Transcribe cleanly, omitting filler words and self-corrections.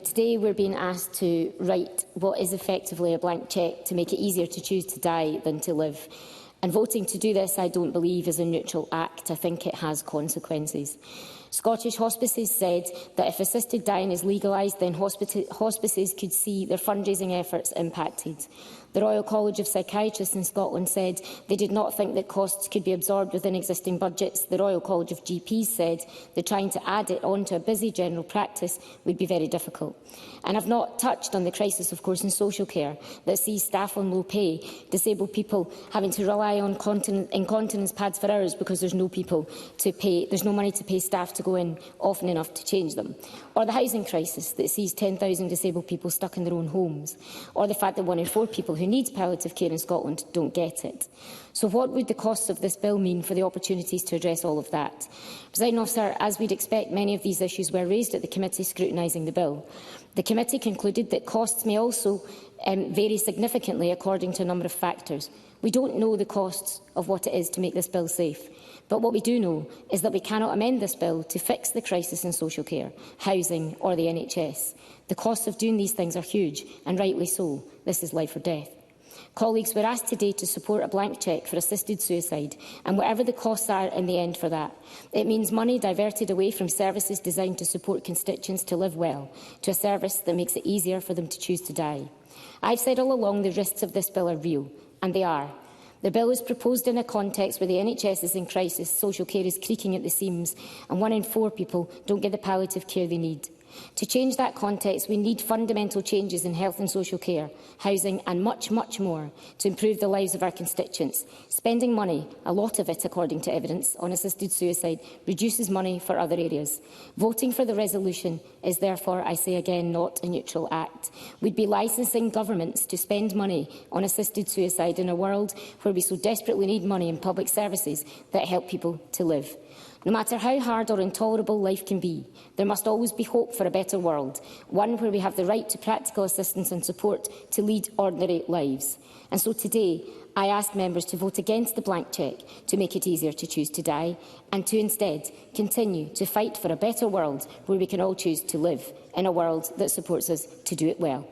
Today we're being asked to write what is effectively a blank cheque to make it easier to choose to die than to live. And voting to do this, I don't believe, is a neutral act. I think it has consequences. Scottish Hospices said that if assisted dying is legalised, then hospices could see their fundraising efforts impacted. The Royal College of Psychiatrists in Scotland said they did not think that costs could be absorbed within existing budgets. The Royal College of GPs said that trying to add it onto a busy general practice would be very difficult. And I've not touched on the crisis, of course, in social care that sees staff on low pay, disabled people having to rely on incontinence pads for hours because there's no money to pay staff to go in often enough to change them, or the housing crisis that sees 10,000 disabled people stuck in their own homes, or the fact that 1 in 4 people who need palliative care in Scotland don't get it. So what would the costs of this bill mean for the opportunities to address all of that? Presiding Officer, as we'd expect, many of these issues were raised at the committee scrutinising the bill. The committee concluded that costs may also vary significantly according to a number of factors. We don't know the costs of what it is to make this bill safe. But what we do know is that we cannot amend this bill to fix the crisis in social care, housing or the NHS. The costs of doing these things are huge, and rightly so. This is life or death. Colleagues, we're asked today to support a blank cheque for assisted suicide, and whatever the costs are in the end for that, it means money diverted away from services designed to support constituents to live well, to a service that makes it easier for them to choose to die. I've said all along the risks of this bill are real, and they are. The bill is proposed in a context where the NHS is in crisis, social care is creaking at the seams, and 1 in 4 people don't get the palliative care they need. To change that context, we need fundamental changes in health and social care, housing and much, much more to improve the lives of our constituents. Spending money, a lot of it according to evidence, on assisted suicide reduces money for other areas. Voting for the resolution is therefore, I say again, not a neutral act. We'd be licensing governments to spend money on assisted suicide in a world where we so desperately need money in public services that help people to live. No matter how hard or intolerable life can be, there must always be hope for a better world, one where we have the right to practical assistance and support to lead ordinary lives. And so today, I ask members to vote against the blank cheque to make it easier to choose to die, and to instead continue to fight for a better world where we can all choose to live in a world that supports us to do it well.